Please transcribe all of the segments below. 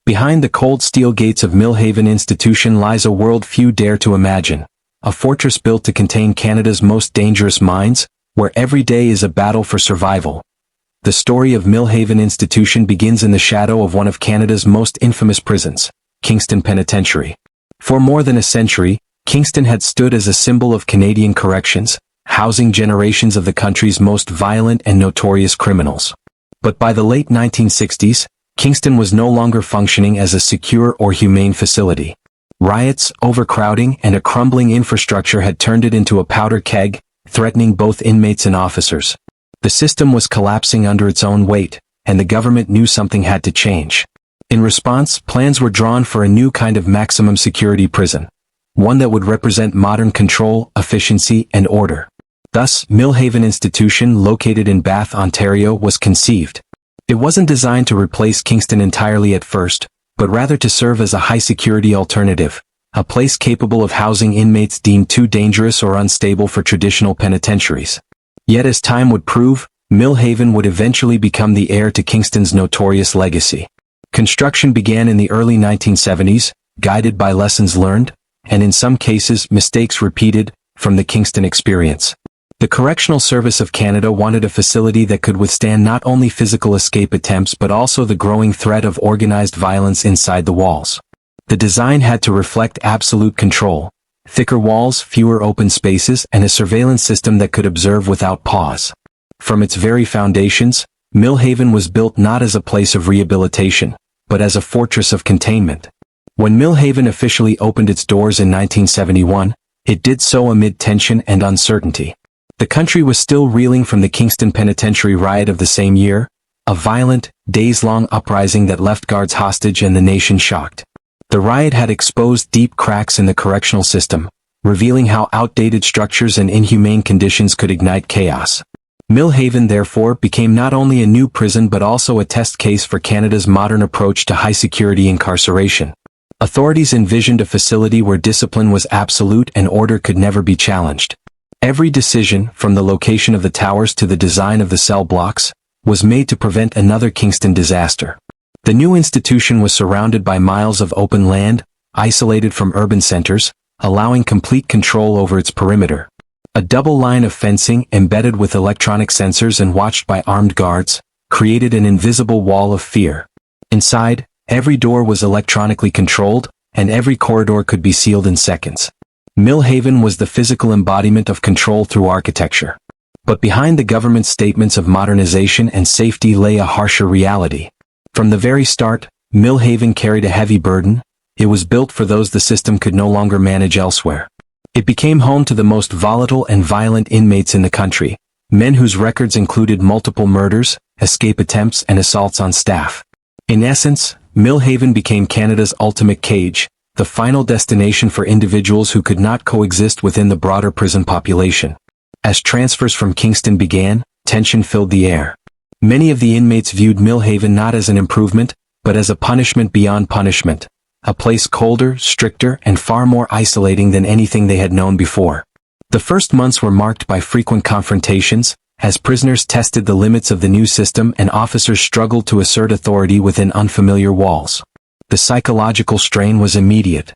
Behind the cold steel gates of Millhaven Institution lies a world few dare to imagine. A fortress built to contain Canada's most dangerous minds, where every day is a battle for survival. The story of Millhaven Institution begins in the shadow of one of Canada's most infamous prisons, Kingston Penitentiary. For more than a century, Kingston had stood as a symbol of Canadian corrections, housing generations of the country's most violent and notorious criminals. But by the late 1960s, Kingston was no longer functioning as a secure or humane facility. Riots, overcrowding, and a crumbling infrastructure had turned it into a powder keg, threatening both inmates and officers. The system was collapsing under its own weight, and the government knew something had to change. In response, plans were drawn for a new kind of maximum security prison, one that would represent modern control, efficiency, and order. Thus, Millhaven Institution, located in Bath, Ontario, was conceived. It wasn't designed to replace Kingston entirely at first, but rather to serve as a high-security alternative, a place capable of housing inmates deemed too dangerous or unstable for traditional penitentiaries. Yet as time would prove, Millhaven would eventually become the heir to Kingston's notorious legacy. Construction began in the early 1970s, guided by lessons learned, and in some cases mistakes repeated, from the Kingston experience. The Correctional Service of Canada wanted a facility that could withstand not only physical escape attempts but also the growing threat of organized violence inside the walls. The design had to reflect absolute control, thicker walls, fewer open spaces, and a surveillance system that could observe without pause. From its very foundations, Millhaven was built not as a place of rehabilitation, but as a fortress of containment. When Millhaven officially opened its doors in 1971, it did so amid tension and uncertainty. The country was still reeling from the Kingston Penitentiary riot of the same year, a violent, days-long uprising that left guards hostage and the nation shocked. The riot had exposed deep cracks in the correctional system, revealing how outdated structures and inhumane conditions could ignite chaos. Millhaven therefore became not only a new prison but also a test case for Canada's modern approach to high-security incarceration. Authorities envisioned a facility where discipline was absolute and order could never be challenged. Every decision, from the location of the towers to the design of the cell blocks, was made to prevent another Kingston disaster. The new institution was surrounded by miles of open land, isolated from urban centers, allowing complete control over its perimeter. A double line of fencing, embedded with electronic sensors and watched by armed guards, created an invisible wall of fear. Inside, every door was electronically controlled, and every corridor could be sealed in seconds. Millhaven was the physical embodiment of control through architecture. But behind the government's statements of modernization and safety lay a harsher reality. From the very start, Millhaven carried a heavy burden. It was built for those the system could no longer manage elsewhere. It became home to the most volatile and violent inmates in the country, men whose records included multiple murders, escape attempts, and assaults on staff. In essence, Millhaven became Canada's ultimate cage, the final destination for individuals who could not coexist within the broader prison population. As transfers from Kingston began, tension filled the air. Many of the inmates viewed Millhaven not as an improvement, but as a punishment beyond punishment, a place colder, stricter, and far more isolating than anything they had known before. The first months were marked by frequent confrontations, as prisoners tested the limits of the new system and officers struggled to assert authority within unfamiliar walls. The psychological strain was immediate.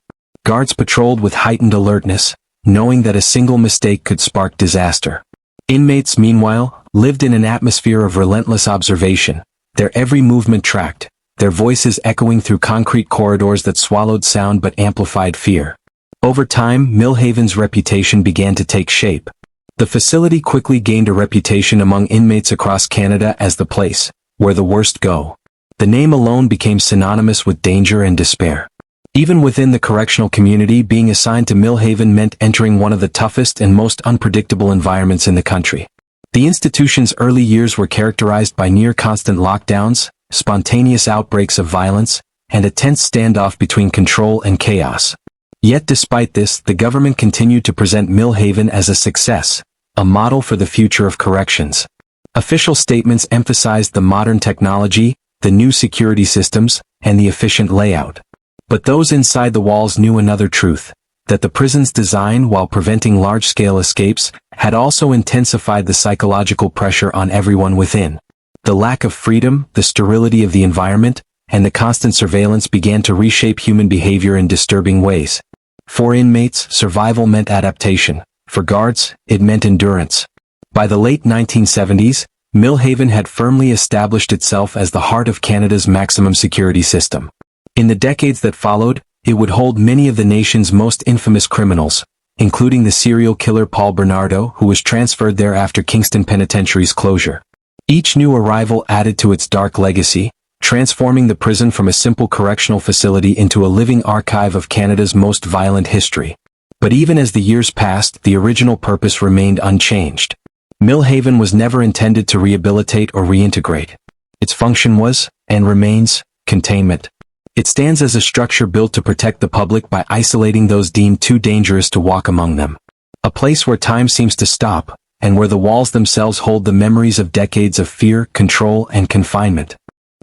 Guards patrolled with heightened alertness, knowing that a single mistake could spark disaster. Inmates, meanwhile, lived in an atmosphere of relentless observation, their every movement tracked, their voices echoing through concrete corridors that swallowed sound but amplified fear. Over time, Millhaven's reputation began to take shape. The facility quickly gained a reputation among inmates across Canada as the place where the worst go. The name alone became synonymous with danger and despair. Even within the correctional community, being assigned to Millhaven meant entering one of the toughest and most unpredictable environments in the country. The institution's early years were characterized by near-constant lockdowns, spontaneous outbreaks of violence, and a tense standoff between control and chaos. Yet despite this, the government continued to present Millhaven as a success, a model for the future of corrections. Official statements emphasized the modern technology, the new security systems, and the efficient layout. But those inside the walls knew another truth, that the prison's design, while preventing large-scale escapes, had also intensified the psychological pressure on everyone within. The lack of freedom, the sterility of the environment, and the constant surveillance began to reshape human behavior in disturbing ways. For inmates, survival meant adaptation. For guards, it meant endurance. By the late 1970s, Millhaven had firmly established itself as the heart of Canada's maximum security system. In the decades that followed, it would hold many of the nation's most infamous criminals, including the serial killer Paul Bernardo, who was transferred there after Kingston Penitentiary's closure. Each new arrival added to its dark legacy, transforming the prison from a simple correctional facility into a living archive of Canada's most violent history. But even as the years passed, the original purpose remained unchanged. Millhaven was never intended to rehabilitate or reintegrate. Its function was, and remains, containment. It stands as a structure built to protect the public by isolating those deemed too dangerous to walk among them. A place where time seems to stop, and where the walls themselves hold the memories of decades of fear, control, and confinement.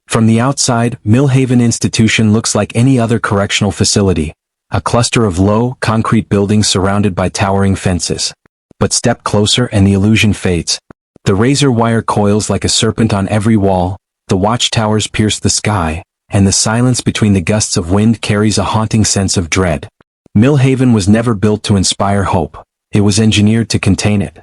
From the outside, Millhaven Institution looks like any other correctional facility, a cluster of low, concrete buildings surrounded by towering fences. But step closer and the illusion fades. The razor wire coils like a serpent on every wall, the watchtowers pierce the sky, and the silence between the gusts of wind carries a haunting sense of dread. Millhaven was never built to inspire hope. It was engineered to contain it.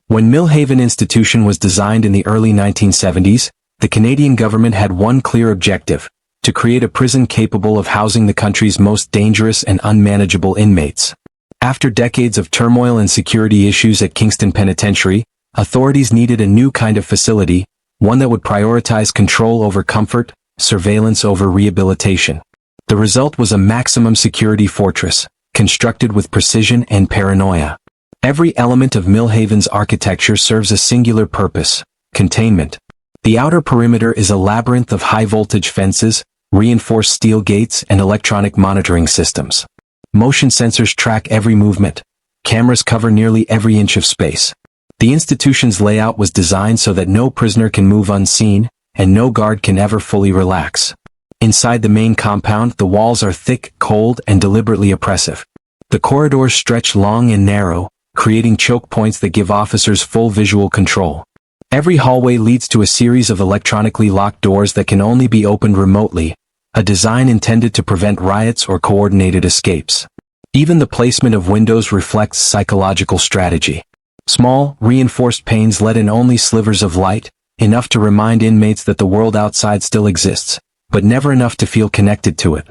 When Millhaven Institution was designed in the early 1970s, the Canadian government had one clear objective: to create a prison capable of housing the country's most dangerous and unmanageable inmates. After decades of turmoil and security issues at Kingston Penitentiary, authorities needed a new kind of facility, one that would prioritize control over comfort, surveillance over rehabilitation. The result was a maximum security fortress, constructed with precision and paranoia. Every element of Millhaven's architecture serves a singular purpose: containment. The outer perimeter is a labyrinth of high-voltage fences, reinforced steel gates, and electronic monitoring systems. Motion sensors track every movement. Cameras cover nearly every inch of space. The institution's layout was designed so that no prisoner can move unseen, and no guard can ever fully relax. Inside the main compound, the walls are thick, cold, and deliberately oppressive. The corridors stretch long and narrow, creating choke points that give officers full visual control. Every hallway leads to a series of electronically locked doors that can only be opened remotely, a design intended to prevent riots or coordinated escapes. Even the placement of windows reflects psychological strategy. Small, reinforced panes let in only slivers of light, enough to remind inmates that the world outside still exists, but never enough to feel connected to it.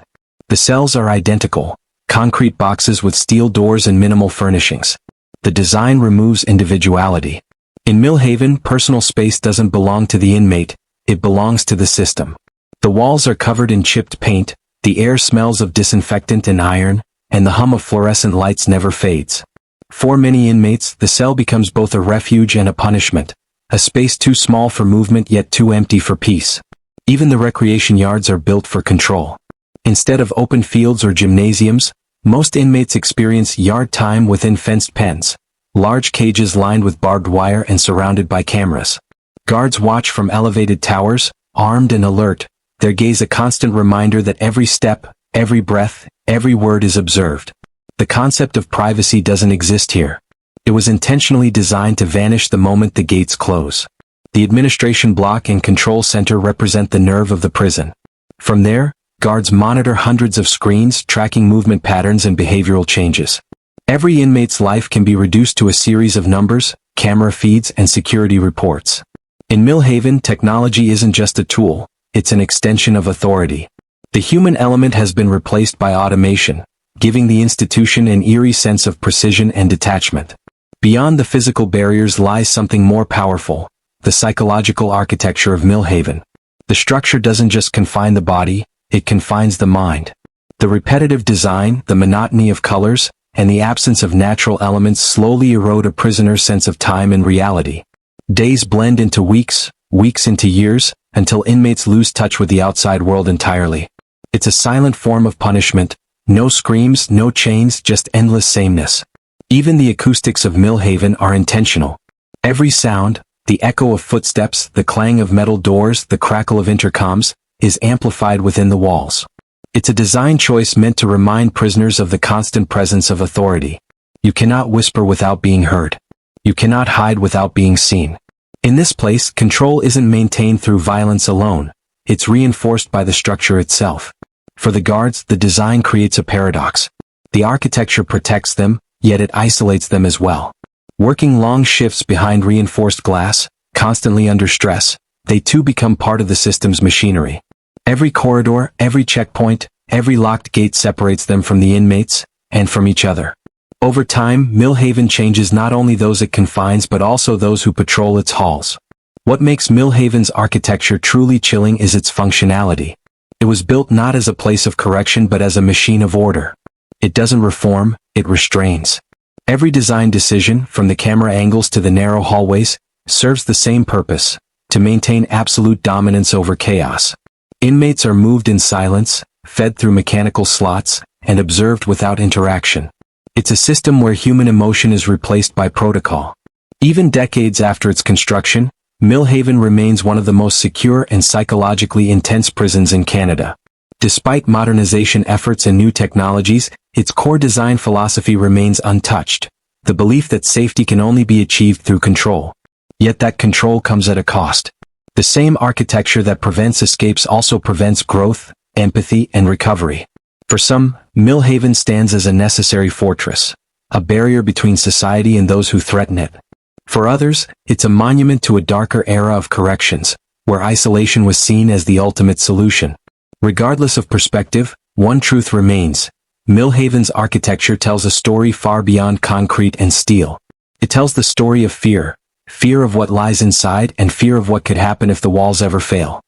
The cells are identical, concrete boxes with steel doors and minimal furnishings. The design removes individuality. In Millhaven, personal space doesn't belong to the inmate, it belongs to the system. The walls are covered in chipped paint, the air smells of disinfectant and iron, and the hum of fluorescent lights never fades. For many inmates, the cell becomes both a refuge and a punishment, a space too small for movement yet too empty for peace. Even the recreation yards are built for control. Instead of open fields or gymnasiums, most inmates experience yard time within fenced pens, large cages lined with barbed wire and surrounded by cameras. Guards watch from elevated towers, armed and alert, their gaze a constant reminder that every step, every breath, every word is observed. The concept of privacy doesn't exist here. It was intentionally designed to vanish the moment the gates close. The administration block and control center represent the nerve of the prison. From there, guards monitor hundreds of screens tracking movement patterns and behavioral changes. Every inmate's life can be reduced to a series of numbers, camera feeds, and security reports. In Millhaven, technology isn't just a tool, it's an extension of authority. The human element has been replaced by automation, giving the institution an eerie sense of precision and detachment. Beyond the physical barriers lies something more powerful: the psychological architecture of Millhaven. The structure doesn't just confine the body, it confines the mind. The repetitive design, the monotony of colors, and the absence of natural elements slowly erode a prisoner's sense of time and reality. Days blend into weeks, weeks into years, until inmates lose touch with the outside world entirely. It's a silent form of punishment: no screams, no chains, just endless sameness. Even the acoustics of Millhaven are intentional. Every sound, the echo of footsteps, the clang of metal doors, the crackle of intercoms, is amplified within the walls. It's a design choice meant to remind prisoners of the constant presence of authority. You cannot whisper without being heard. You cannot hide without being seen. In this place, control isn't maintained through violence alone. it's reinforced by the structure itself. For the guards, the design creates a paradox. The architecture protects them, yet it isolates them as well. Working long shifts behind reinforced glass, constantly under stress, they too become part of the system's machinery. Every corridor, every checkpoint, every locked gate separates them from the inmates, and from each other. Over time, Millhaven changes not only those it confines but also those who patrol its halls. What makes Millhaven's architecture truly chilling is its functionality. It was built not as a place of correction but as a machine of order. It doesn't reform, it restrains. Every design decision, from the camera angles to the narrow hallways, serves the same purpose: to maintain absolute dominance over chaos. Inmates are moved in silence, fed through mechanical slots, and observed without interaction. It's a system where human emotion is replaced by protocol. Even decades after its construction, Millhaven remains one of the most secure and psychologically intense prisons in Canada. Despite modernization efforts and new technologies, its core design philosophy remains untouched: the belief that safety can only be achieved through control. Yet that control comes at a cost. The same architecture that prevents escapes also prevents growth, empathy, and recovery. For some, Millhaven stands as a necessary fortress, a barrier between society and those who threaten it. For others, it's a monument to a darker era of corrections, where isolation was seen as the ultimate solution. Regardless of perspective, one truth remains: Millhaven's architecture tells a story far beyond concrete and steel. It tells the story of fear of what lies inside and fear of what could happen if the walls ever fail.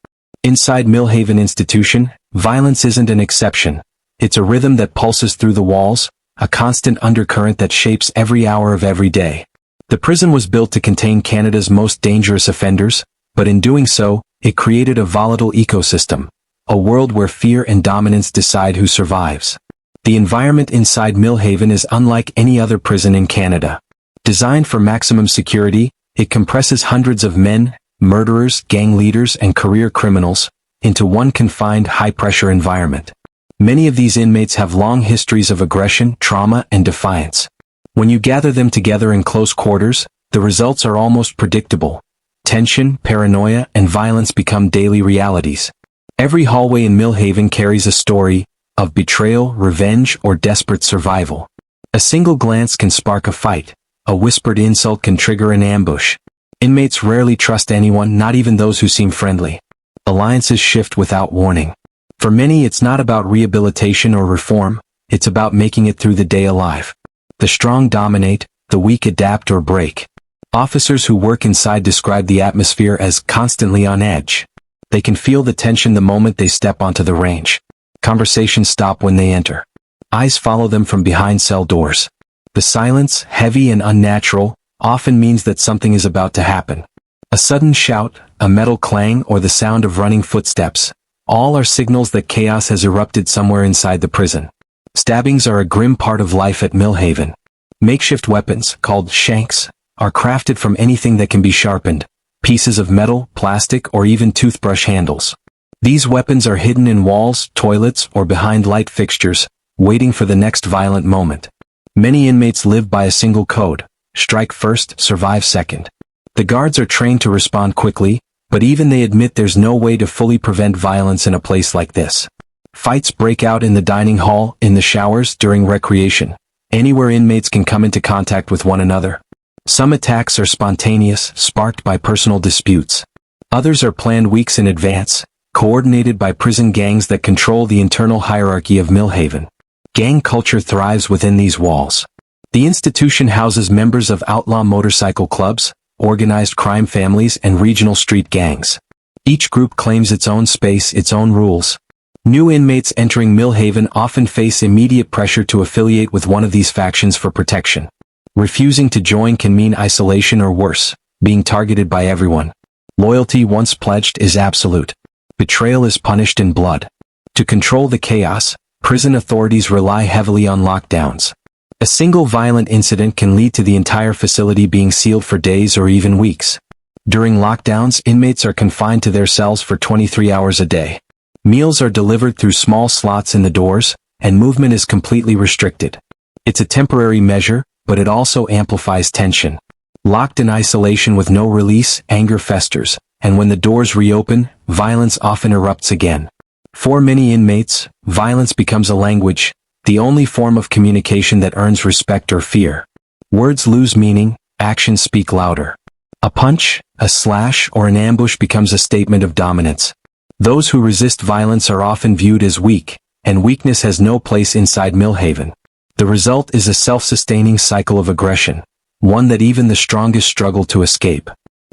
Inside Millhaven Institution, violence isn't an exception. It's a rhythm that pulses through the walls, a constant undercurrent that shapes every hour of every day. The prison was built to contain Canada's most dangerous offenders, but in doing so, it created a volatile ecosystem, a world where fear and dominance decide who survives. The environment inside Millhaven is unlike any other prison in Canada. Designed for maximum security, it compresses hundreds of men, murderers, gang leaders, and career criminals into one confined, high-pressure environment. Many of these inmates have long histories of aggression, trauma, and defiance. When you gather them together in close quarters, the results are almost predictable. Tension, paranoia, and violence become daily realities. Every hallway in Millhaven carries a story of betrayal, revenge, or desperate survival. A single glance can spark a fight. A whispered insult can trigger an ambush. Inmates rarely trust anyone, not even those who seem friendly. Alliances shift without warning. For many, it's not about rehabilitation or reform, it's about making it through the day alive. The strong dominate, the weak adapt or break. Officers who work inside describe the atmosphere as constantly on edge. They can feel the tension the moment they step onto the range. Conversations stop when they enter. Eyes follow them from behind cell doors. The silence, heavy and unnatural, often means that something is about to happen. A sudden shout, a metal clang, or the sound of running footsteps, all are signals that chaos has erupted somewhere inside the prison. Stabbings are a grim part of life at Millhaven. Makeshift weapons, called shanks, are crafted from anything that can be sharpened: pieces of metal, plastic, or even toothbrush handles. These weapons are hidden in walls, toilets, or behind light fixtures, waiting for the next violent moment. Many inmates live by a single code: strike first, survive second. The guards are trained to respond quickly, but even they admit there's no way to fully prevent violence in a place like this. Fights break out in the dining hall, in the showers, during recreation. Anywhere inmates can come into contact with one another. Some attacks are spontaneous, sparked by personal disputes. Others are planned weeks in advance, coordinated by prison gangs that control the internal hierarchy of Millhaven. Gang culture thrives within these walls. The institution houses members of outlaw motorcycle clubs, organized crime families, and regional street gangs. Each group claims its own space, its own rules. New inmates entering Millhaven often face immediate pressure to affiliate with one of these factions for protection. Refusing to join can mean isolation or worse, being targeted by everyone. Loyalty once pledged is absolute. Betrayal is punished in blood. To control the chaos, prison authorities rely heavily on lockdowns. A single violent incident can lead to the entire facility being sealed for days or even weeks. During lockdowns, inmates are confined to their cells for 23 hours a day. Meals are delivered through small slots in the doors, and movement is completely restricted. It's a temporary measure, but it also amplifies tension. Locked in isolation with no release, anger festers, and when the doors reopen, violence often erupts again. For many inmates, violence becomes a language, the only form of communication that earns respect or fear. Words lose meaning, actions speak louder. A punch, a slash, or an ambush becomes a statement of dominance. Those who resist violence are often viewed as weak, and weakness has no place inside Millhaven. The result is a self-sustaining cycle of aggression, one that even the strongest struggle to escape.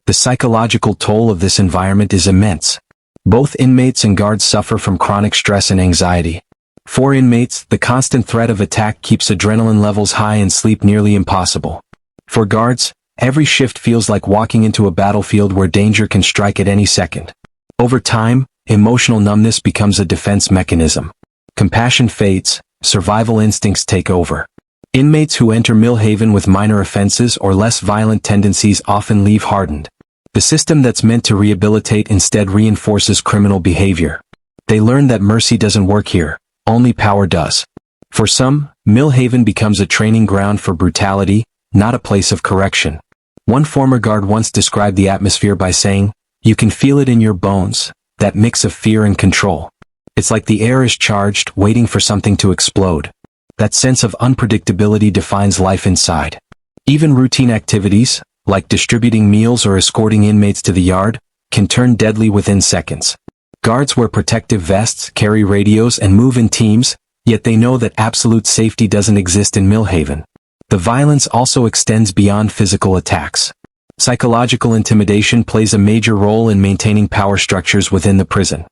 The psychological toll of this environment is immense. Both inmates and guards suffer from chronic stress and anxiety. For inmates, the constant threat of attack keeps adrenaline levels high and sleep nearly impossible. For guards, every shift feels like walking into a battlefield where danger can strike at any second. Over time, emotional numbness becomes a defense mechanism. Compassion fades, survival instincts take over. Inmates who enter Millhaven with minor offenses or less violent tendencies often leave hardened. The system that's meant to rehabilitate instead reinforces criminal behavior. They learn that mercy doesn't work here, only power does. For some, Millhaven becomes a training ground for brutality, not a place of correction. One former guard once described the atmosphere by saying, "You can feel it in your bones, that mix of fear and control. It's like the air is charged, waiting for something to explode." That sense of unpredictability defines life inside. Even routine activities, like distributing meals or escorting inmates to the yard, can turn deadly within seconds. Guards wear protective vests, carry radios, and move in teams, yet they know that absolute safety doesn't exist in Millhaven. The violence also extends beyond physical attacks. Psychological intimidation plays a major role in maintaining power structures within the prison.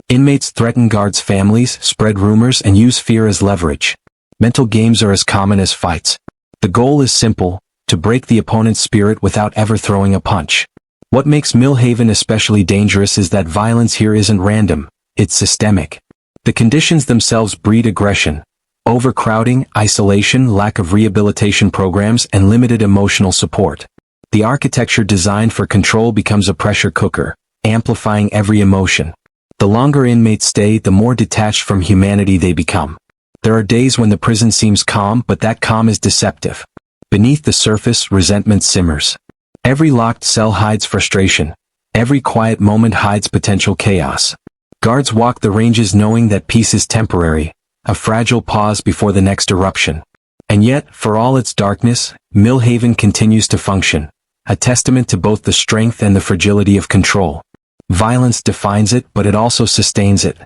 Inmates threaten guards' families, spread rumors, and use fear as leverage. Mental games are as common as fights. The goal is simple: to break the opponent's spirit without ever throwing a punch. What makes Millhaven especially dangerous is that violence here isn't random, it's systemic. The conditions themselves breed aggression: overcrowding, isolation, lack of rehabilitation programs, and limited emotional support. The architecture designed for control becomes a pressure cooker, amplifying every emotion. The longer inmates stay, the more detached from humanity they become. There are days when the prison seems calm, but that calm is deceptive. Beneath the surface, resentment simmers. Every locked cell hides frustration. Every quiet moment hides potential chaos. Guards walk the ranges knowing that peace is temporary, a fragile pause before the next eruption. And yet, for all its darkness, Millhaven continues to function, a testament to both the strength and the fragility of control. Violence defines it, but it also sustains it.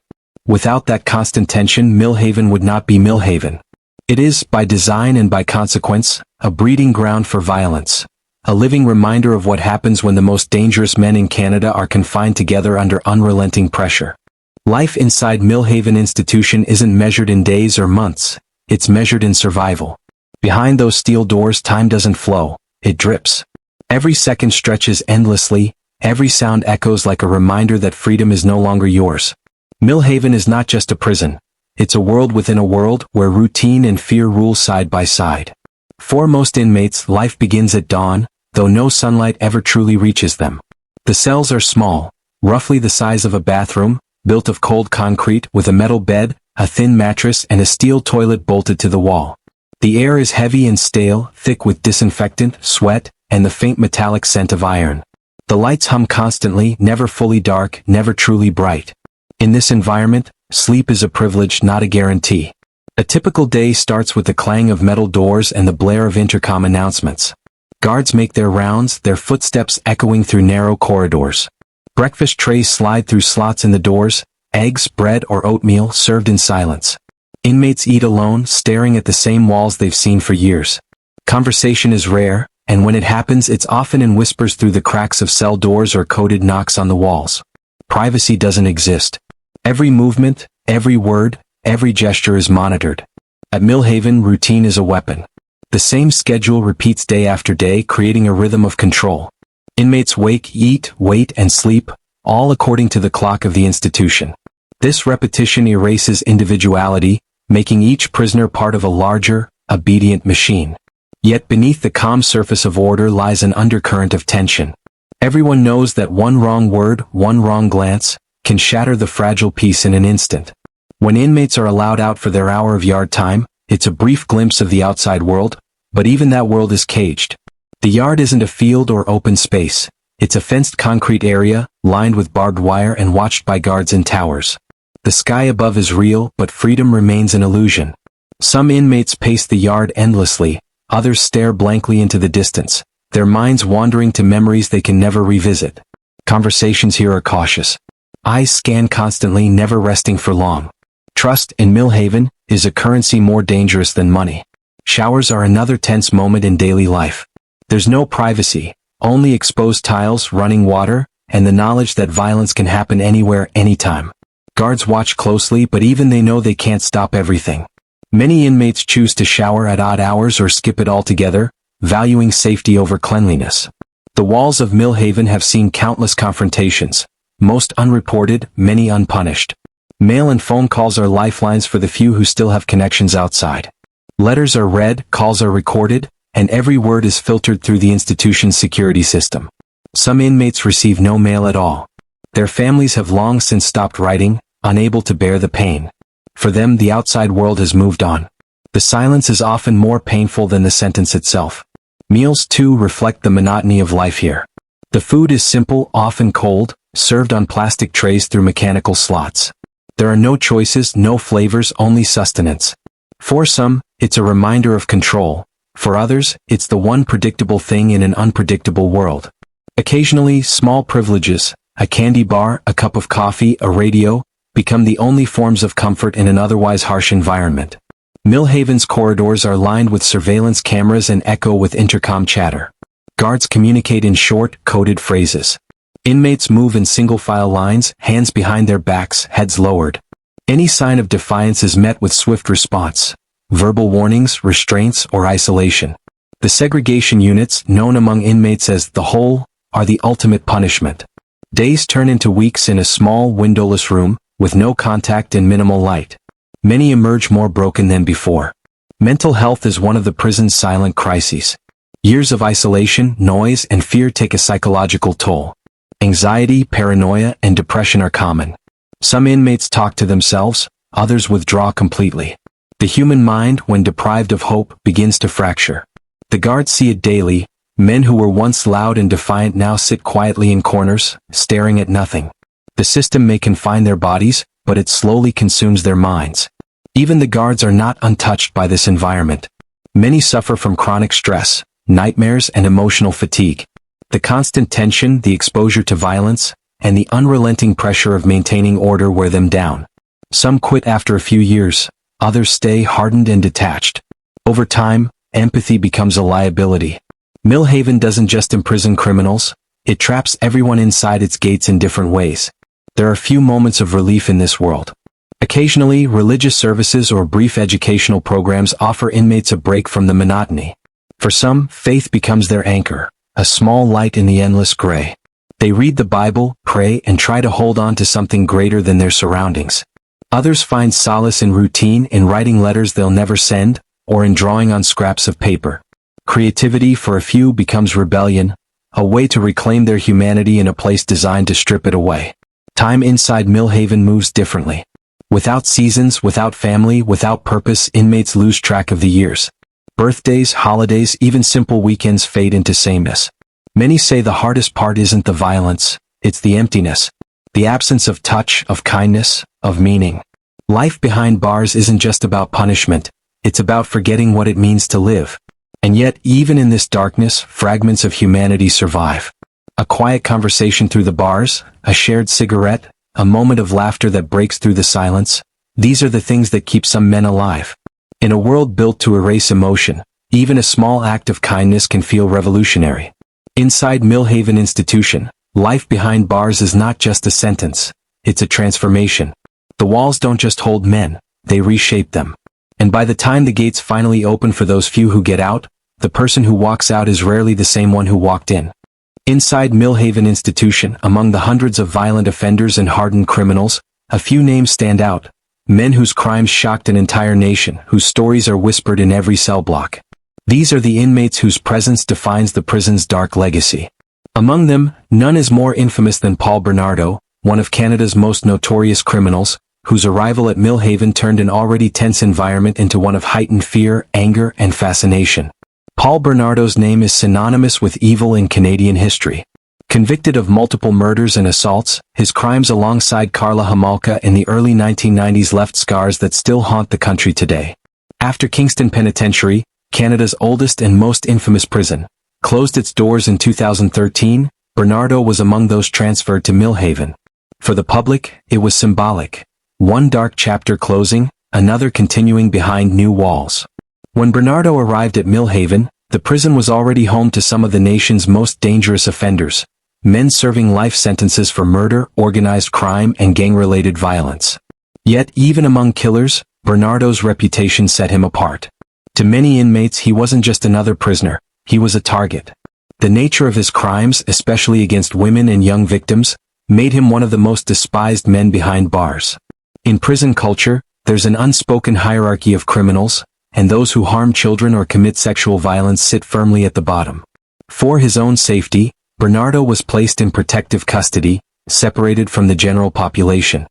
Without that constant tension, Millhaven would not be Millhaven. It is, by design and by consequence, a breeding ground for violence. A living reminder of what happens when the most dangerous men in Canada are confined together under unrelenting pressure. Life inside Millhaven Institution isn't measured in days or months, it's measured in survival. Behind those steel doors, time doesn't flow, it drips. Every second stretches endlessly, every sound echoes like a reminder that freedom is no longer yours. Millhaven is not just a prison. It's a world within a world where routine and fear rule side by side. For most inmates, life begins at dawn, though no sunlight ever truly reaches them. The cells are small, roughly the size of a bathroom, built of cold concrete with a metal bed, a thin mattress, and a steel toilet bolted to the wall. The air is heavy and stale, thick with disinfectant, sweat, and the faint metallic scent of iron. The lights hum constantly, never fully dark, never truly bright. In this environment, sleep is a privilege, not a guarantee. A typical day starts with the clang of metal doors and the blare of intercom announcements. Guards make their rounds, their footsteps echoing through narrow corridors. Breakfast trays slide through slots in the doors, eggs, bread, or oatmeal served in silence. Inmates eat alone, staring at the same walls they've seen for years. Conversation is rare, and when it happens, it's often in whispers through the cracks of cell doors or coded knocks on the walls. Privacy doesn't exist. Every movement, every word, every gesture is monitored. At Millhaven, routine is a weapon. The same schedule repeats day after day, creating a rhythm of control. Inmates wake, eat, wait, and sleep, all according to the clock of the institution. This repetition erases individuality, making each prisoner part of a larger, obedient machine. Yet beneath the calm surface of order lies an undercurrent of tension. Everyone knows that one wrong word, one wrong glance, can shatter the fragile peace in an instant. When inmates are allowed out for their hour of yard time, it's a brief glimpse of the outside world, but even that world is caged. The yard isn't a field or open space, It's a fenced concrete area, lined with barbed wire and watched by guards in towers. The sky above is real, but freedom remains an illusion. Some inmates pace the yard endlessly, others stare blankly into the distance, their minds wandering to memories they can never revisit. Conversations here are cautious. Eyes scan constantly, never resting for long. Trust, in Millhaven, is a currency more dangerous than money. Showers are another tense moment in daily life. There's no privacy, only exposed tiles, running water, and the knowledge that violence can happen anywhere, anytime. Guards watch closely, but even they know they can't stop everything. Many inmates choose to shower at odd hours or skip it altogether, valuing safety over cleanliness. The walls of Millhaven have seen countless confrontations, most unreported, many unpunished. Mail and phone calls are lifelines for the few who still have connections outside. Letters are read, calls are recorded, and every word is filtered through the institution's security system. Some inmates receive no mail at all. Their families have long since stopped writing, unable to bear the pain. For them, the outside world has moved on. The silence is often more painful than the sentence itself. Meals, too, reflect the monotony of life here. The food is simple, often cold, served on plastic trays through mechanical slots. There are no choices, no flavors, only sustenance. For some, it's a reminder of control. For others, it's the one predictable thing in an unpredictable world. Occasionally, small privileges, a candy bar, a cup of coffee, a radio, become the only forms of comfort in an otherwise harsh environment. Millhaven's corridors are lined with surveillance cameras and echo with intercom chatter. Guards communicate in short, coded phrases. Inmates move in single-file lines, hands behind their backs, heads lowered. Any sign of defiance is met with swift response. Verbal warnings, restraints, or isolation. The segregation units, known among inmates as the hole, are the ultimate punishment. Days turn into weeks in a small, windowless room, with no contact and minimal light. Many emerge more broken than before. Mental health is one of the prison's silent crises. Years of isolation, noise, and fear take a psychological toll. Anxiety, paranoia, and depression are common. Some inmates talk to themselves, others withdraw completely. The human mind, when deprived of hope, begins to fracture. The guards see it daily. Men who were once loud and defiant now sit quietly in corners, staring at nothing. The system may confine their bodies, but it slowly consumes their minds. Even the guards are not untouched by this environment. Many suffer from chronic stress, nightmares, and emotional fatigue. The constant tension, the exposure to violence, and the unrelenting pressure of maintaining order wear them down. Some quit after a few years, others stay hardened and detached. Over time, empathy becomes a liability. Millhaven doesn't just imprison criminals, it traps everyone inside its gates in different ways. There are few moments of relief in this world. Occasionally, religious services or brief educational programs offer inmates a break from the monotony. For some, faith becomes their anchor, a small light in the endless gray. They read the Bible, pray, and try to hold on to something greater than their surroundings. Others find solace in routine, in writing letters they'll never send, or in drawing on scraps of paper. Creativity for a few becomes rebellion, a way to reclaim their humanity in a place designed to strip it away. Time inside Millhaven moves differently. Without seasons, without family, without purpose, inmates lose track of the years. Birthdays, holidays, even simple weekends fade into sameness. Many say the hardest part isn't the violence, it's the emptiness. The absence of touch, of kindness, of meaning. Life behind bars isn't just about punishment, it's about forgetting what it means to live. And yet, even in this darkness, fragments of humanity survive. A quiet conversation through the bars, a shared cigarette, a moment of laughter that breaks through the silence. These are the things that keep some men alive. In a world built to erase emotion, even a small act of kindness can feel revolutionary. Inside Millhaven Institution, life behind bars is not just a sentence, it's a transformation. The walls don't just hold men, they reshape them. And by the time the gates finally open for those few who get out, the person who walks out is rarely the same one who walked in. Inside Millhaven Institution, among the hundreds of violent offenders and hardened criminals, a few names stand out. Men whose crimes shocked an entire nation, whose stories are whispered in every cell block. These are the inmates whose presence defines the prison's dark legacy. Among them, none is more infamous than Paul Bernardo, one of Canada's most notorious criminals, whose arrival at Millhaven turned an already tense environment into one of heightened fear, anger, and fascination. Paul Bernardo's name is synonymous with evil in Canadian history. Convicted of multiple murders and assaults, his crimes alongside Karla Homolka in the early 1990s left scars that still haunt the country today. After Kingston Penitentiary, Canada's oldest and most infamous prison, closed its doors in 2013, Bernardo was among those transferred to Millhaven. For the public, it was symbolic. One dark chapter closing, another continuing behind new walls. When Bernardo arrived at Millhaven, the prison was already home to some of the nation's most dangerous offenders, men serving life sentences for murder, organized crime, and gang-related violence. Yet, even among killers, Bernardo's reputation set him apart. To many inmates, he wasn't just another prisoner, he was a target. The nature of his crimes, especially against women and young victims, made him one of the most despised men behind bars. In prison culture, there's an unspoken hierarchy of criminals, and those who harm children or commit sexual violence sit firmly at the bottom. For his own safety, Bernardo was placed in protective custody, separated from the general population.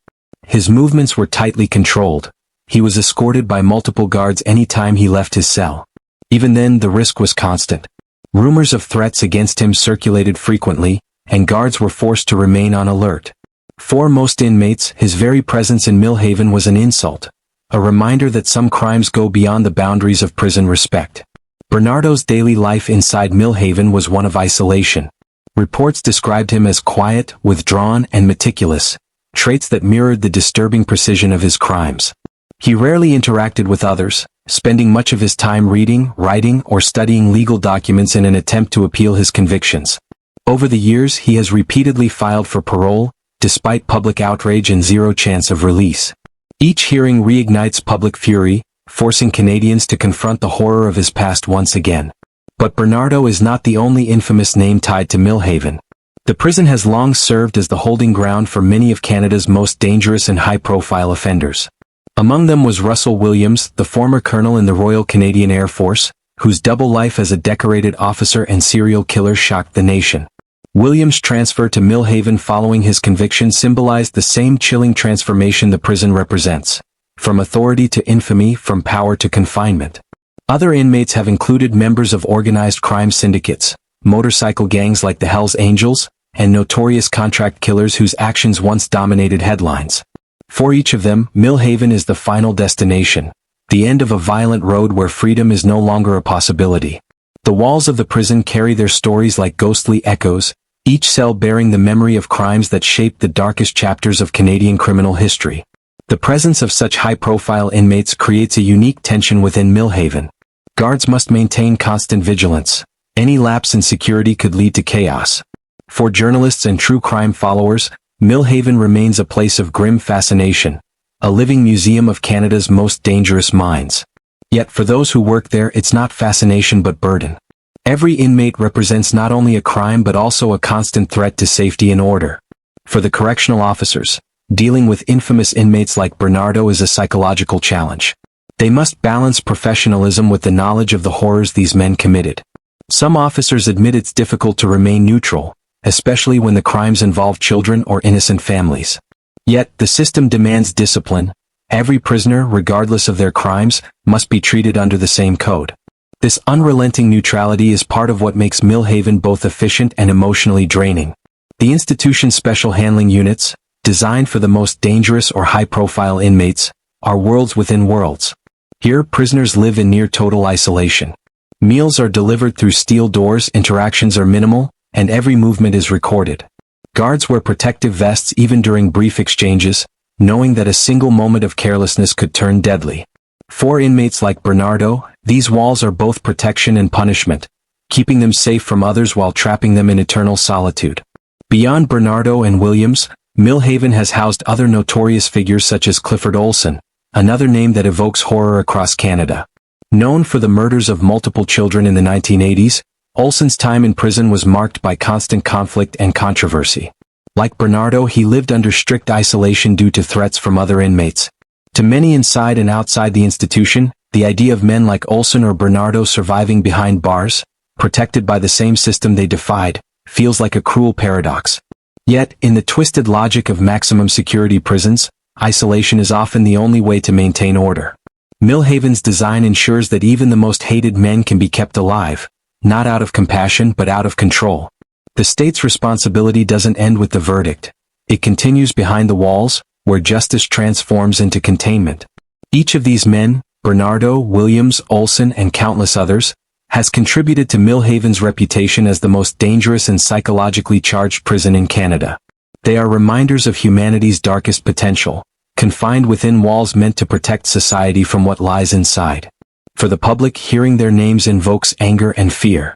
His movements were tightly controlled. He was escorted by multiple guards any time he left his cell. Even then, the risk was constant. Rumors of threats against him circulated frequently, and guards were forced to remain on alert. For most inmates, his very presence in Millhaven was an insult, a reminder that some crimes go beyond the boundaries of prison respect. Bernardo's daily life inside Millhaven was one of isolation. Reports described him as quiet, withdrawn, and meticulous, traits that mirrored the disturbing precision of his crimes. He rarely interacted with others, spending much of his time reading, writing, or studying legal documents in an attempt to appeal his convictions. Over the years, he has repeatedly filed for parole, despite public outrage and zero chance of release. Each hearing reignites public fury, forcing Canadians to confront the horror of his past once again. But Bernardo is not the only infamous name tied to Millhaven. The prison has long served as the holding ground for many of Canada's most dangerous and high-profile offenders. Among them was Russell Williams, the former colonel in the Royal Canadian Air Force, whose double life as a decorated officer and serial killer shocked the nation. Williams' transfer to Millhaven following his conviction symbolized the same chilling transformation the prison represents. From authority to infamy, from power to confinement. Other inmates have included members of organized crime syndicates, motorcycle gangs like the Hells Angels, and notorious contract killers whose actions once dominated headlines. For each of them, Millhaven is the final destination, the end of a violent road where freedom is no longer a possibility. The walls of the prison carry their stories like ghostly echoes, each cell bearing the memory of crimes that shaped the darkest chapters of Canadian criminal history. The presence of such high-profile inmates creates a unique tension within Millhaven. Guards must maintain constant vigilance. Any lapse in security could lead to chaos. For journalists and true crime followers, Millhaven remains a place of grim fascination, a living museum of Canada's most dangerous minds. Yet for those who work there, it's not fascination but burden. Every inmate represents not only a crime but also a constant threat to safety and order. For the correctional officers, dealing with infamous inmates like Bernardo is a psychological challenge. They must balance professionalism with the knowledge of the horrors these men committed. Some officers admit it's difficult to remain neutral, especially when the crimes involve children or innocent families. Yet, the system demands discipline. Every prisoner, regardless of their crimes, must be treated under the same code. This unrelenting neutrality is part of what makes Millhaven both efficient and emotionally draining. The institution's special handling units, designed for the most dangerous or high-profile inmates, are worlds within worlds. Here, prisoners live in near total isolation. Meals are delivered through steel doors, interactions are minimal, and every movement is recorded. Guards wear protective vests even during brief exchanges, knowing that a single moment of carelessness could turn deadly. For inmates like Bernardo, these walls are both protection and punishment, keeping them safe from others while trapping them in eternal solitude. Beyond Bernardo and Williams, Millhaven has housed other notorious figures such as Clifford Olson, another name that evokes horror across Canada. Known for the murders of multiple children in the 1980s, Olson's time in prison was marked by constant conflict and controversy. Like Bernardo, he lived under strict isolation due to threats from other inmates. To many inside and outside the institution, the idea of men like Olson or Bernardo surviving behind bars, protected by the same system they defied, feels like a cruel paradox. Yet, in the twisted logic of maximum security prisons, isolation is often the only way to maintain order. Millhaven's design ensures that even the most hated men can be kept alive, not out of compassion but out of control. The state's responsibility doesn't end with the verdict. It continues behind the walls, where justice transforms into containment. Each of these men, Bernardo, Williams, Olson, and countless others, has contributed to Millhaven's reputation as the most dangerous and psychologically charged prison in Canada. They are reminders of humanity's darkest potential, confined within walls meant to protect society from what lies inside. For the public, hearing their names invokes anger and fear.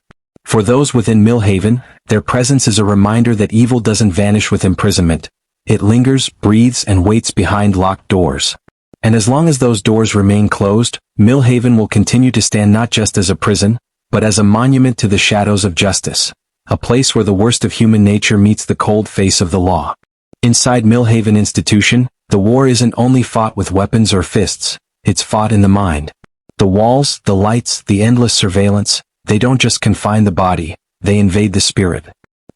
For those within Millhaven, their presence is a reminder that evil doesn't vanish with imprisonment. It lingers, breathes, and waits behind locked doors. And as long as those doors remain closed, Millhaven will continue to stand not just as a prison, but as a monument to the shadows of justice, a place where the worst of human nature meets the cold face of the law. Inside Millhaven Institution, the war isn't only fought with weapons or fists, it's fought in the mind. The walls, the lights, the endless surveillance, they don't just confine the body, they invade the spirit.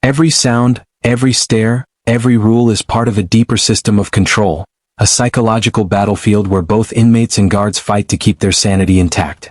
Every sound, every stare, every rule is part of a deeper system of control, a psychological battlefield where both inmates and guards fight to keep their sanity intact.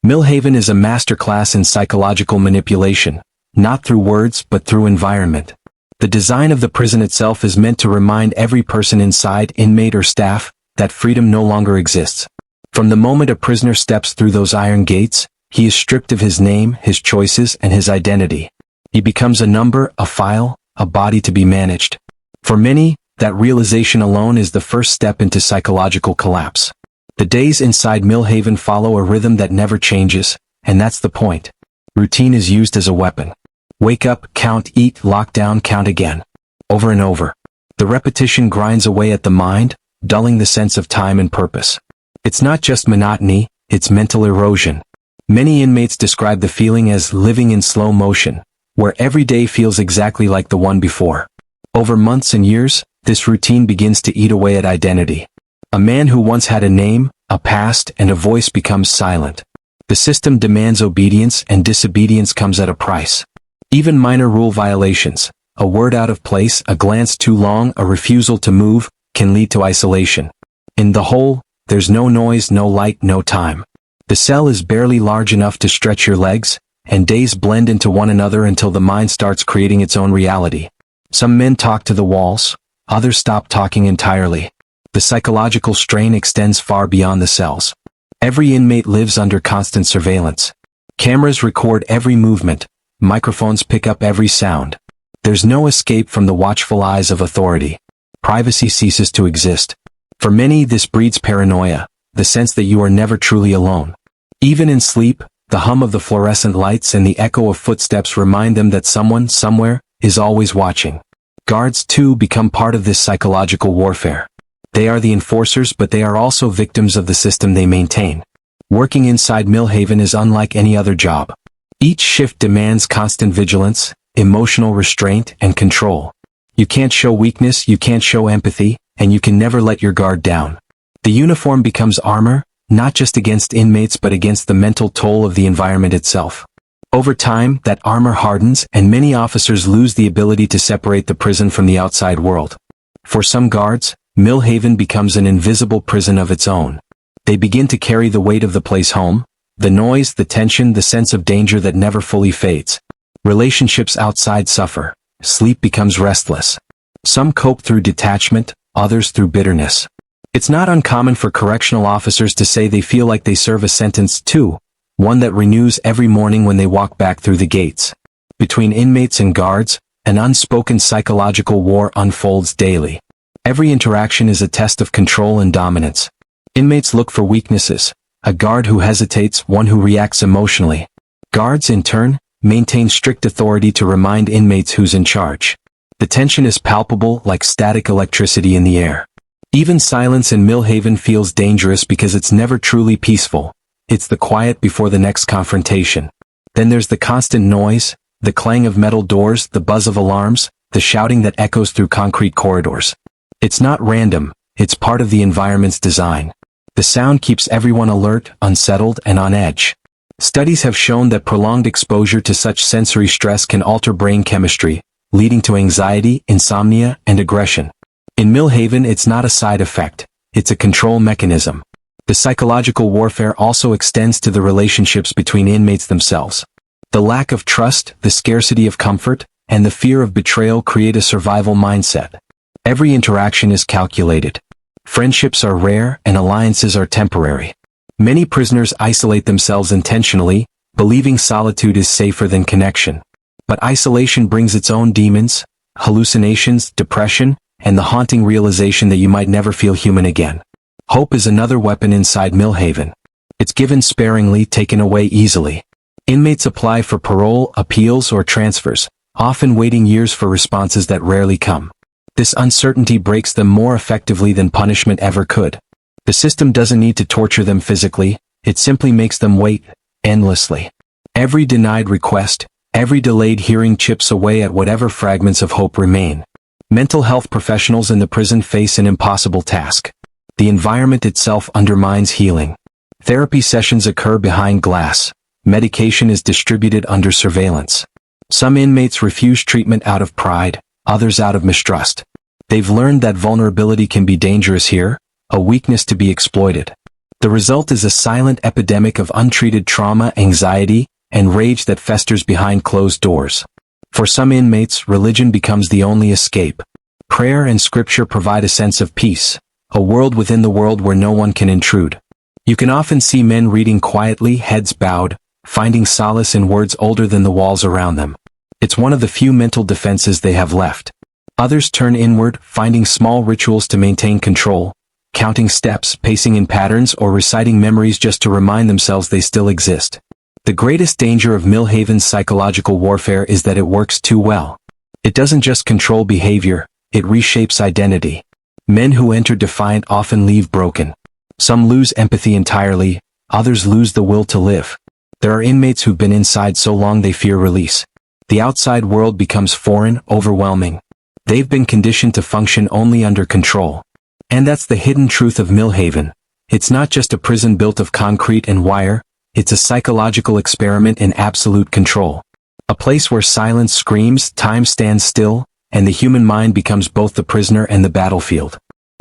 Millhaven is a masterclass in psychological manipulation, not through words but through environment. The design of the prison itself is meant to remind every person inside, inmate or staff, that freedom no longer exists. From the moment a prisoner steps through those iron gates, he is stripped of his name, his choices, and his identity. He becomes a number, a file, a body to be managed. For many, that realization alone is the first step into psychological collapse. The days inside Millhaven follow a rhythm that never changes, and that's the point. Routine is used as a weapon. Wake up, count, eat, lock down, count again. Over and over. The repetition grinds away at the mind, dulling the sense of time and purpose. It's not just monotony, it's mental erosion. Many inmates describe the feeling as living in slow motion, where every day feels exactly like the one before. Over months and years, this routine begins to eat away at identity. A man who once had a name, a past, and a voice becomes silent. The system demands obedience, and disobedience comes at a price. Even minor rule violations, a word out of place, a glance too long, a refusal to move, can lead to isolation. In the whole, there's no noise, no light, no time. The cell is barely large enough to stretch your legs, and days blend into one another until the mind starts creating its own reality. Some men talk to the walls, others stop talking entirely. The psychological strain extends far beyond the cells. Every inmate lives under constant surveillance. Cameras record every movement, microphones pick up every sound. There's no escape from the watchful eyes of authority. Privacy ceases to exist. For many, this breeds paranoia, the sense that you are never truly alone. Even in sleep, the hum of the fluorescent lights and the echo of footsteps remind them that someone, somewhere, is always watching. Guards, too, become part of this psychological warfare. They are the enforcers, but they are also victims of the system they maintain. Working inside Millhaven is unlike any other job. Each shift demands constant vigilance, emotional restraint, and control. You can't show weakness, you can't show empathy, and you can never let your guard down. The uniform becomes armor, not just against inmates but against the mental toll of the environment itself. Over time, that armor hardens, and many officers lose the ability to separate the prison from the outside world. For some guards, Millhaven becomes an invisible prison of its own. They begin to carry the weight of the place home, the noise, the tension, the sense of danger that never fully fades. Relationships outside suffer. Sleep becomes restless. Some cope through detachment, others through bitterness. It's not uncommon for correctional officers to say they feel like they serve a sentence too, one that renews every morning when they walk back through the gates. Between inmates and guards, an unspoken psychological war unfolds daily. Every interaction is a test of control and dominance. Inmates look for weaknesses, a guard who hesitates, one who reacts emotionally. Guards, in turn, maintain strict authority to remind inmates who's in charge. The tension is palpable, like static electricity in the air. Even silence in Millhaven feels dangerous because it's never truly peaceful. It's the quiet before the next confrontation. Then there's the constant noise, the clang of metal doors, the buzz of alarms, the shouting that echoes through concrete corridors. It's not random, it's part of the environment's design. The sound keeps everyone alert, unsettled, and on edge. Studies have shown that prolonged exposure to such sensory stress can alter brain chemistry, leading to anxiety, insomnia, and aggression. In Millhaven, it's not a side effect, it's a control mechanism. The psychological warfare also extends to the relationships between inmates themselves. The lack of trust, the scarcity of comfort, and the fear of betrayal create a survival mindset. Every interaction is calculated. Friendships are rare and alliances are temporary. Many prisoners isolate themselves intentionally, believing solitude is safer than connection. But isolation brings its own demons, hallucinations, depression, and the haunting realization that you might never feel human again. Hope is another weapon inside Millhaven. It's given sparingly, taken away easily. Inmates apply for parole, appeals, or transfers, often waiting years for responses that rarely come. This uncertainty breaks them more effectively than punishment ever could. The system doesn't need to torture them physically, it simply makes them wait, endlessly. Every denied request, every delayed hearing chips away at whatever fragments of hope remain. Mental health professionals in the prison face an impossible task. The environment itself undermines healing. Therapy sessions occur behind glass. Medication is distributed under surveillance. Some inmates refuse treatment out of pride, others out of mistrust. They've learned that vulnerability can be dangerous here, a weakness to be exploited. The result is a silent epidemic of untreated trauma, anxiety, and rage that festers behind closed doors. For some inmates, religion becomes the only escape. Prayer and scripture provide a sense of peace, a world within the world where no one can intrude. You can often see men reading quietly, heads bowed, finding solace in words older than the walls around them. It's one of the few mental defenses they have left. Others turn inward, finding small rituals to maintain control, counting steps, pacing in patterns, or reciting memories just to remind themselves they still exist. The greatest danger of Millhaven's psychological warfare is that it works too well. It doesn't just control behavior, it reshapes identity. Men who enter defiant often leave broken. Some lose empathy entirely, others lose the will to live. There are inmates who've been inside so long they fear release. The outside world becomes foreign, overwhelming. They've been conditioned to function only under control. And that's the hidden truth of Millhaven. It's not just a prison built of concrete and wire, it's a psychological experiment in absolute control. A place where silence screams, time stands still, and the human mind becomes both the prisoner and the battlefield.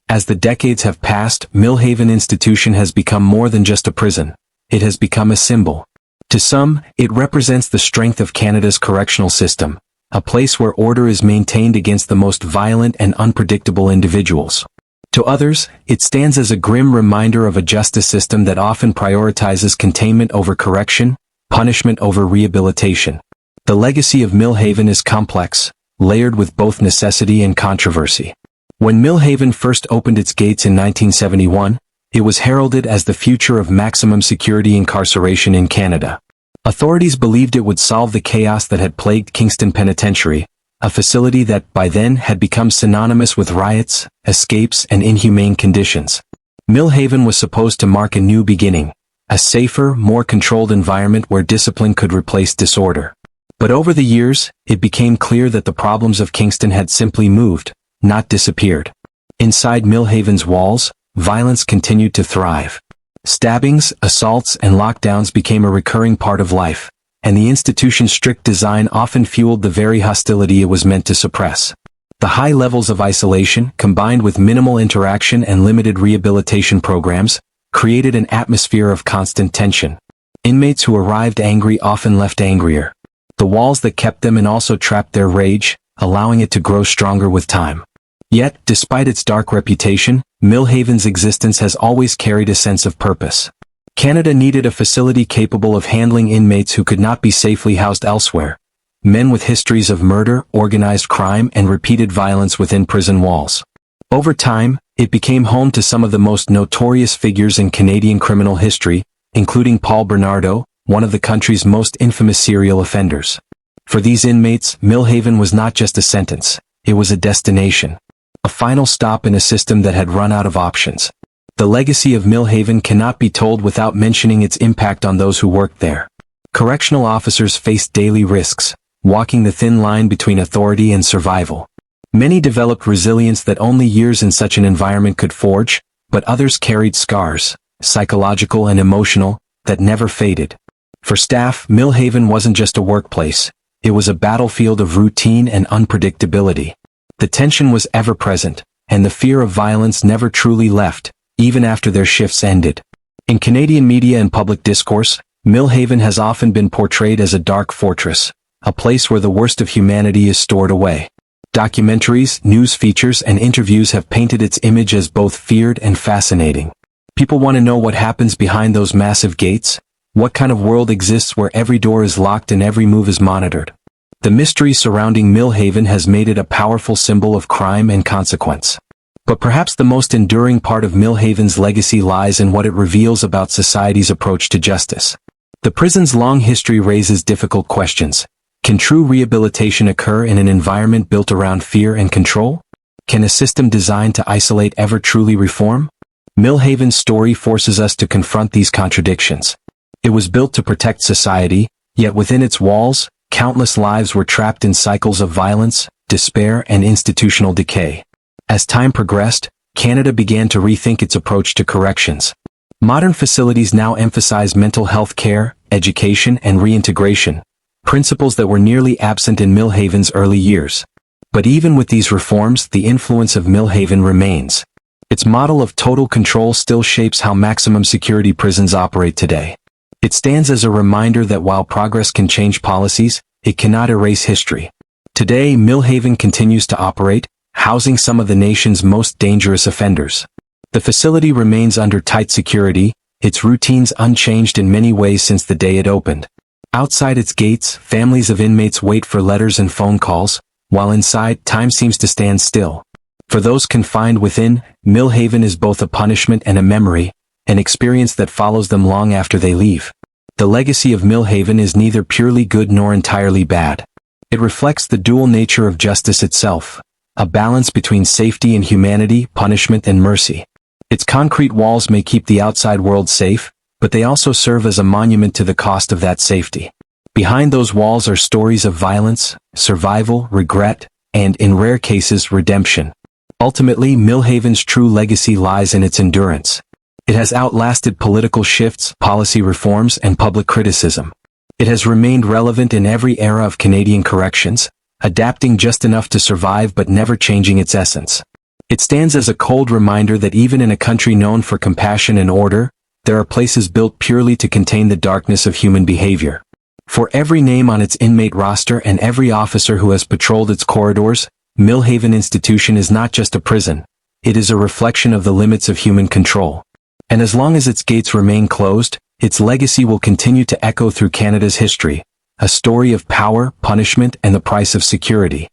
As the decades have passed, Millhaven Institution has become more than just a prison. It has become a symbol. To some, it represents the strength of Canada's correctional system, a place where order is maintained against the most violent and unpredictable individuals. To others, it stands as a grim reminder of a justice system that often prioritizes containment over correction, punishment over rehabilitation. The legacy of Millhaven is complex, layered with both necessity and controversy. When Millhaven first opened its gates in 1971, it was heralded as the future of maximum security incarceration in Canada. Authorities believed it would solve the chaos that had plagued Kingston Penitentiary, a facility that by then had become synonymous with riots, escapes, and inhumane conditions. Millhaven was supposed to mark a new beginning, a safer, more controlled environment where discipline could replace disorder. But over the years, it became clear that the problems of Kingston had simply moved, not disappeared. Inside Millhaven's walls, violence continued to thrive. Stabbings, assaults, and lockdowns became a recurring part of life, and the institution's strict design often fueled the very hostility it was meant to suppress. The high levels of isolation, combined with minimal interaction and limited rehabilitation programs, created an atmosphere of constant tension. Inmates who arrived angry often left angrier. The walls that kept them in also trapped their rage, allowing it to grow stronger with time. Yet, despite its dark reputation, Millhaven's existence has always carried a sense of purpose. Canada needed a facility capable of handling inmates who could not be safely housed elsewhere. Men with histories of murder, organized crime, and repeated violence within prison walls. Over time, it became home to some of the most notorious figures in Canadian criminal history, including Paul Bernardo, one of the country's most infamous serial offenders. For these inmates, Millhaven was not just a sentence, it was a destination. A final stop in a system that had run out of options. The legacy of Millhaven cannot be told without mentioning its impact on those who worked there. Correctional officers faced daily risks, walking the thin line between authority and survival. Many developed resilience that only years in such an environment could forge, but others carried scars, psychological and emotional, that never faded. For staff, Millhaven wasn't just a workplace, it was a battlefield of routine and unpredictability. The tension was ever present, and the fear of violence never truly left, even after their shifts ended. In Canadian media and public discourse, Millhaven has often been portrayed as a dark fortress, a place where the worst of humanity is stored away. Documentaries, news features, and interviews have painted its image as both feared and fascinating. People want to know what happens behind those massive gates. What kind of world exists where every door is locked and every move is monitored? The mystery surrounding Millhaven has made it a powerful symbol of crime and consequence. But perhaps the most enduring part of Millhaven's legacy lies in what it reveals about society's approach to justice. The prison's long history raises difficult questions. Can true rehabilitation occur in an environment built around fear and control? Can a system designed to isolate ever truly reform? Millhaven's story forces us to confront these contradictions. It was built to protect society, yet within its walls, countless lives were trapped in cycles of violence, despair, and institutional decay. As time progressed, Canada began to rethink its approach to corrections. Modern facilities now emphasize mental health care, education, and reintegration, principles that were nearly absent in Millhaven's early years. But even with these reforms, the influence of Millhaven remains. Its model of total control still shapes how maximum security prisons operate today. It stands as a reminder that while progress can change policies, it cannot erase history. Today, Millhaven continues to operate, housing some of the nation's most dangerous offenders. The facility remains under tight security, its routines unchanged in many ways since the day it opened. Outside its gates, families of inmates wait for letters and phone calls, while inside, time seems to stand still. For those confined within, Millhaven is both a punishment and a memory, an experience that follows them long after they leave. The legacy of Millhaven is neither purely good nor entirely bad. It reflects the dual nature of justice itself, a balance between safety and humanity, punishment and mercy. Its concrete walls may keep the outside world safe, but they also serve as a monument to the cost of that safety. Behind those walls are stories of violence, survival, regret, and, in rare cases, redemption. Ultimately, Millhaven's true legacy lies in its endurance. It has outlasted political shifts, policy reforms, and public criticism. It has remained relevant in every era of Canadian corrections, adapting just enough to survive but never changing its essence. It stands as a cold reminder that even in a country known for compassion and order, there are places built purely to contain the darkness of human behavior. For every name on its inmate roster and every officer who has patrolled its corridors, Millhaven Institution is not just a prison. It is a reflection of the limits of human control. And as long as its gates remain closed, its legacy will continue to echo through Canada's history, a story of power, punishment, and the price of security.